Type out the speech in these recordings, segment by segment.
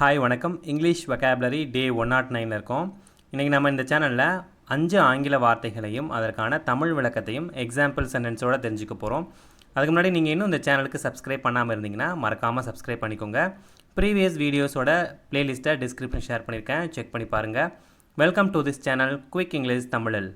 Hi வணக்கம். English vocabulary டே 109 இருக்கோம். இன்றைக்கி நம்ம இந்த சேனலில் 5 ஆங்கில வார்த்தைகளையும் அதற்கான தமிழ் விளக்கத்தையும் எக்ஸாம்பிள் சென்டென்ஸோடு தெரிஞ்சுக்க போகிறோம். அதுக்கு முன்னாடி நீங்கள் இன்னும் இந்த சேனலுக்கு சப்ஸ்கிரைப் பண்ணாமல் இருந்தீங்கன்னா மறக்காமல் சப்ஸ்கிரைப் பண்ணிக்கோங்க. ப்ரீவியஸ் வீடியோஸோட பிளேலிஸ்ட்டை டிஸ்கிரிப்ஷன் ஷேர் பண்ணியிருக்கேன், செக் பண்ணி பாருங்கள். Welcome to this channel quick English தமிழில்.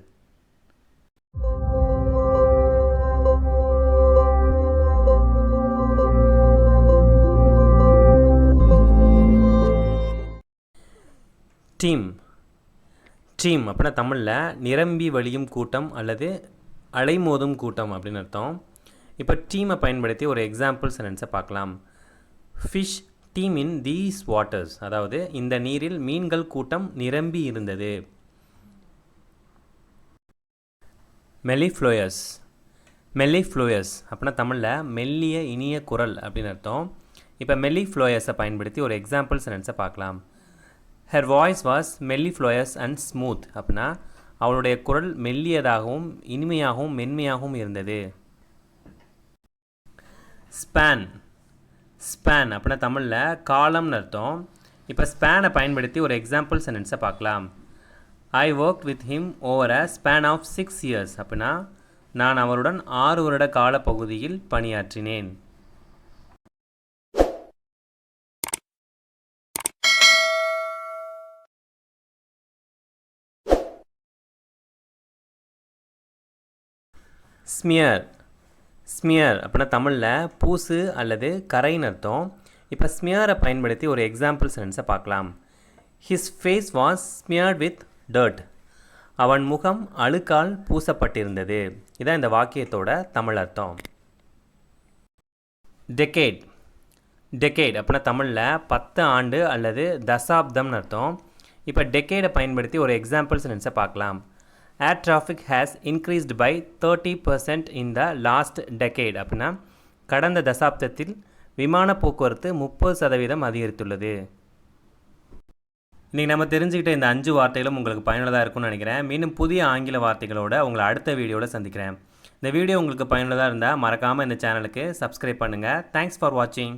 டீம் அப்படின்னா தமிழில் நிரம்பி வழியும் கூட்டம் அல்லது அலைமோதும் கூட்டம் அப்படின்னு அர்த்தம். இப்போ டீமை பயன்படுத்தி ஒரு எக்ஸாம்பிள் சென்டென்ஸை பார்க்கலாம். Fish team in these waters, அதாவது இந்த நீரில் மீன்கள் கூட்டம் நிரம்பி இருந்தது. மெலிஃப்ளோயஸ் அப்படின்னா தமிழில் மெல்லிய இனிய குரல் அப்படின்னு அர்த்தம். இப்போ மெலிஃப்ளோயஸை பயன்படுத்தி ஒரு எக்ஸாம்பிள் சென்டென்ஸை பார்க்கலாம். Her voice was mellifluous and smooth. அப்படின்னா அவளுடைய குரல் மெல்லியதாகவும் இனிமையாகவும் மென்மையாகவும் இருந்தது. ஸ்பேன் அப்படின்னா தமிழில் காலம்னு அர்த்தம். இப்போ ஸ்பேனை பயன்படுத்தி ஒரு எக்ஸாம்பிள் சென்டென்ஸை பார்க்கலாம். I worked with him over a span of 6 years. அப்படின்னா நான் அவருடன் 6 வருட கால பகுதியில் பணியாற்றினேன். ஸ்மியர் அப்படின்னா தமிழில் பூசு அல்லது கரைன்னு அர்த்தம். இப்போ ஸ்மியரை பயன்படுத்தி ஒரு எக்ஸாம்பிள் சென்டென்ஸை பார்க்கலாம். His face was smeared with dirt. அவன் முகம் அழுக்கால் பூசப்பட்டிருந்தது. இதான் இந்த வாக்கியத்தோட தமிழ் அர்த்தம். டெக்கேட் அப்படின்னா தமிழில் 10 ஆண்டு அல்லது தசாப்தம்னு அர்த்தம். இப்போ டெக்கேடை பயன்படுத்தி ஒரு எக்ஸாம்பிள் சென்டென்ஸை பார்க்கலாம். Air traffic has increased by 30% in the last decade. அப்படின்னா கடந்த தசாப்தத்தில் விமான போக்குவரத்து 30% அதிகரித்துள்ளது. இன்றைக்கி நம்ம தெரிஞ்சுக்கிட்ட இந்த 5 வார்த்தைகளும் உங்களுக்கு பயனுள்ளதாக இருக்கும்னு நினைக்கிறேன். மீண்டும் புதிய ஆங்கில வார்த்தைகளோடு உங்களை அடுத்த வீடியோவில் சந்திக்கிறேன். இந்த வீடியோ உங்களுக்கு பயனுள்ளதாக இருந்தால் மறக்காமல் இந்த சேனலுக்கு சப்ஸ்கிரைப் பண்ணுங்கள். தேங்க்ஸ் ஃபார் வாட்சிங்.